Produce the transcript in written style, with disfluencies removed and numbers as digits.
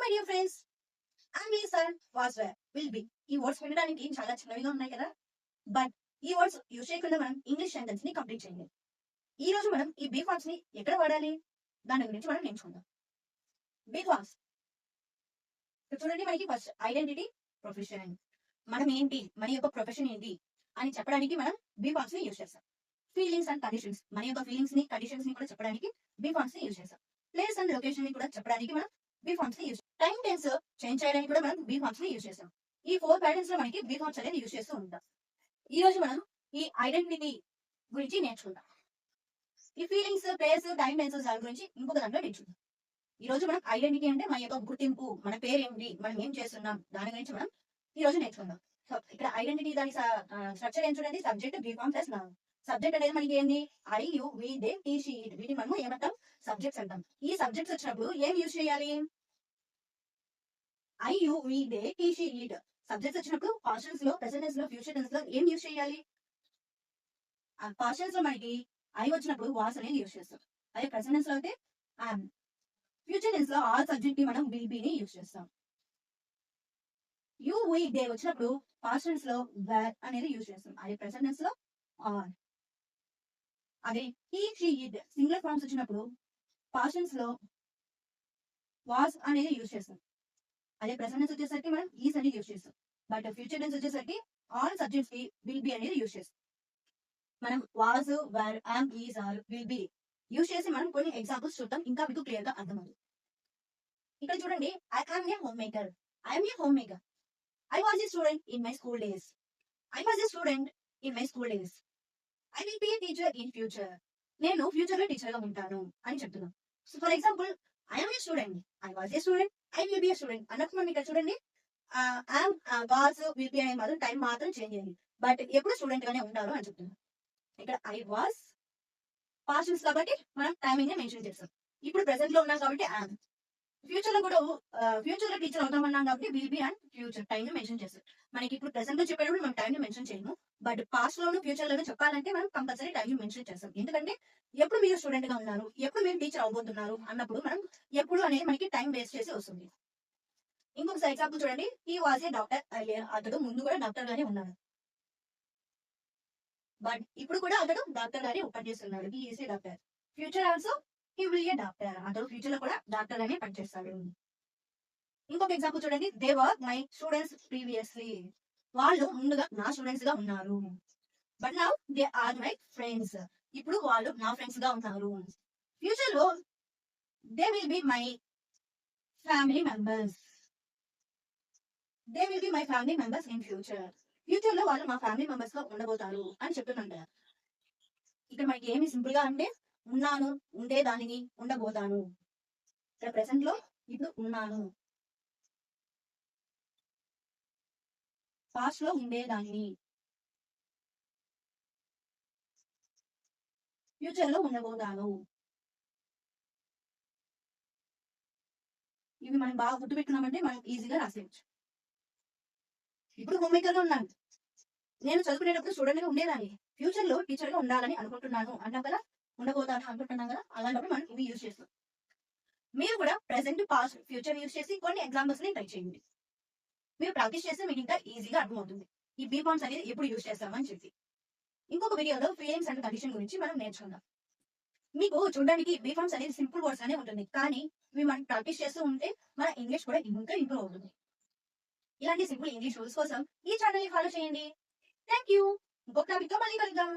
My dear friends, I'm listen was will be. ఈ words వినడానికి చాలా చిన్నవిగా ఉన్నాయి కదా, బట్ ఈ వర్డ్స్ యూజ్ చేయకుండా మనం ఇంగ్లీష్ సెంటెన్స్ ని కంప్లీట్ చేయండి. ఈ రోజు మనం ఈ బీ ఫార్మ్స్ ని ఎక్కడ వాడాలి దాని గురించి మనం నేర్చుకుందాం. బీ ఫార్మ్స్ చూడండి, మనకి ఫస్ట్ ఐడెంటిటీ, ప్రొఫెషన్. మనం ఏంటి, మన యొక్క ప్రొఫెషన్ ఏంటి అని చెప్పడానికి మనం బీ ఫార్మ్స్ ని యూజ్ చేస్తాం. ఫీలింగ్స్ అండ్ కండిషన్స్, మన యొక్క ఫీలింగ్స్ ని కండిషన్స్ ని కూడా చెప్పడానికి బీ ఫార్మ్స్ ని యూజ్ చేస్తాం. ప్లేస్ అండ్ లొకేషన్ ని కూడా చెప్పడానికి మనం బీ ఫార్మ్స్ ని యూజ్. టైం టెన్స్ చేంజ్ చేయడానికి కూడా మనం బీ ఫార్మ్స్ ని యూజ్ చేస్తాం. ఈ 4 ప్యాటర్న్స్ లో మనకి బీ ఫార్మ్స్ అనేది యూజ్ చేస్తూ ఉంటాం. ఈ రోజు మనం ఈ ఐడెంటిటీ గురించి నేర్చుకుందాం. ఈ ఫీలింగ్స్, ప్లేస్, టైం టెన్స్ దాని గురించి ఇంకొక దాంట్లో నేర్చుకుందాం. ఈ రోజు మనం ఐడెంటిటీ అంటే మన యొక్క గుర్తింపు, మన పేరు ఏంటి, మనం ఏం చేస్తున్నాం దాని గురించి మనం ఈ రోజు నేర్చుకుందాం. సో ఇక్కడ ఐడెంటిటీ దాని స్ట్రక్చర్ ఏం చూడండి, subject, be form plus noun. Subject అనేది మనకి ఏంటి, I, you, we, they, he, she, it. వీటిని మనం ఏమంటాం, సబ్జెక్ట్స్ అంటాం. ఈ సబ్జెక్ట్స్ వచ్చినప్పుడు ఏం యూజ్ చేయాలి, I, you, we, they, he, she, it. Subjects వచ్చినప్పుడు పాస్టెన్స్ లో, ప్రెసెంట్ టెన్స్ లో, ఫ్యూచర్ టెన్స్ లో ఏం యూజ్ చేయాలి. పాస్టెన్స్ లో మనకి ఐ వచ్చినప్పుడు వాస్ అనేది యూజ్ చేస్తాం. అదే ప్రెసెంట్ టెన్స్ లో అయితే am. ఫ్యూచర్ టెన్స్ లో ఆల్ సబ్జెక్ట్ ని మనం విల్ బి ని యూజ్ చేస్తాం. యు, వి, దే వచ్చినప్పుడు పాస్టెన్స్ లో వేర్ అనేది యూజ్ చేస్తాం. అదే ప్రెసెంట్ టెన్స్ లో ఆర్. అదే he, she, it singular forms వచ్చినప్పుడు పాస్టెన్స్ లో వాస్ అనేది యూజ్ చేస్తాం. అదే ప్రెసెంట్ టెన్స్ వచ్చేసరికి మనం ఈస్ అనేది యూజ్ చేస్తాం. బట్ ఫ్యూచర్ టెన్స్ వచ్చేసరికి ఆల్ సబ్జెక్ట్స్ కి విల్ బి అనేది యూజ్ చేస్తాం. మనం was, were, am, is, are, will be use చేసి మనం కొన్ని ఎగ్జాంపుల్స్ చూద్దాం, ఇంకా మీకు క్లియర్ గా అర్థమవుతుంది. ఇక్కడ చూడండి, I am a home maker. I'm a home maker. I was a student in my school days. I was a student in my school days. I will be a teacher in future. నేను future లో teacher గా ఉంటాను అని చెప్తున్నాను. So for example, I'm a student, I was a student, I will be a student అన్నప్పుడు మనం ఇక్కడ చూడండి, ఐఎమ్, వాజ్, విల్ బి అనే మాత్రం టైం మాత్రం చేంజ్ అయ్యింది, బట్ ఎప్పుడు స్టూడెంట్ గానే ఉంటారు అని చెప్తున్నాను. ఇక్కడ ఐ వాజ్ పాస్ట్ టెన్స్ కాబట్టి మనం టైమింగ్ మెన్షన్ చేస్తాం. ఇప్పుడు ప్రెసెంట్ లో ఉన్నాం కాబట్టి ఐఎమ్. ఫ్యూచర్ లో కూడా ఫ్యూచర్ లో టీచర్ అవుతామన్నాం కాబట్టి will be and future time ని మెన్షన్ చేస్తాం. మనకి ఇప్పుడు ప్రెసెంట్ లో చెప్పేటప్పుడు మనం టైం ని మెన్షన్ చేయము, బట్ పాస్ట్ లోను ఫ్యూచర్ లోను చెప్పాలంటే మనం కంపల్సరీ టైం ని మెన్షన్ చేస్తాం. ఎందుకంటే ఎప్పుడు మీరు స్టూడెంట్ గా ఉన్నారు, ఎప్పుడు మీరు టీచర్ అవబోతున్నారు అన్నప్పుడు మనం ఎప్పుడు అనేది మనకి టైం వేస్ట్ చేసి వస్తుంది. ఇంకొక ఎగ్జాంపుల్ చూడండి, he was a doctor earlier. అతడు ముందు కూడా డాక్టర్ గానే ఉన్నాడు, బట్ ఇప్పుడు కూడా అతడు డాక్టర్ గానే పనిచేస్తున్నాడు. He is a doctor. Future also he will a doctor. అతడు ఫ్యూచర్ లో కూడా డాక్టర్ గానే పనిచేస్తాడు. ఇంకొక ఎగ్జాంపుల్ చూడండి, they were my students previously. వాళ్ళు ముందుగా నా స్టూడెంట్స్ గా ఉన్నారు, but now they are my friends. ఇప్పుడు వాళ్ళు నా ఫ్రెండ్స్ గా ఉన్నారు. ఫ్యూచర్ లో they will be my family members. They will be my family members in future. Future లో వాళ్ళు మా ఫ్యామిలీ మెంబర్స్ గా ఉండబోతారు అని చెప్తున్నాను. ఇక్కడ మనకి ఏమి సింపుల్ గా అంటే, ఉన్నాను, ఉండే దానిని, ఉండబోతాను. ఇక్కడ ప్రెసెంట్ లో ఇప్పుడు ఉన్నాను, పాస్ట్ లో ఉండేదాన్ని, ఫ్యూచర్ లో ఉండబోతాను. ఇవి మనం బాగా గుర్తు పెట్టుకున్నామంటే మనం ఈజీగా రాసేయచ్చు. ఇప్పుడు హోమ్ మేకర్ గా ఉన్నాను, నేను చదువుకునేటప్పుడు స్టూడెంట్ గా ఉండేదాన్ని, ఫ్యూచర్ లో టీచర్ గా ఉండాలని అనుకుంటున్నాను అన్నాం కదా, ఉండబోతాను అనుకుంటున్నాం కదా, అలాంటప్పుడు మనం ఇవి యూజ్ చేస్తాం. మీరు కూడా ప్రెసెంట్, పాస్ట్, ఫ్యూచర్ యూజ్ చేసి కొన్ని ఎగ్జాంపుల్స్ ని ట్రై చేయండి. మీరు ప్రాక్టీస్ చేస్తే మీకు ఇంకా ఈజీగా అర్థమవుతుంది ఈ బీ ఫార్మ్స్ అనేది ఎప్పుడు యూజ్ చేస్తామని చెప్పి. ఇంకొక వీడియోలో ఫీలింగ్స్ అండ్ కండిషన్ గురించి మనం నేర్చుకుందాం. మీకు చూడడానికి బీ ఫార్మ్స్ అనేది సింపుల్ వర్డ్స్ అనే ఉంటుంది, కానీ ఇవి మనం ప్రాక్టీస్ చేస్తూ ఉంటే మన ఇంగ్లీష్ కూడా ఇంకా ఇంప్రూవ్ అవుతుంది. ఇలాంటి సింపుల్ ఇంగ్లీష్ రూల్స్ కోసం ఈ ఛానల్ ని ఫాలో చేయండి. Thank you. ఇంకొక టాపిక్ తో మళ్ళీ కలుద్దాం.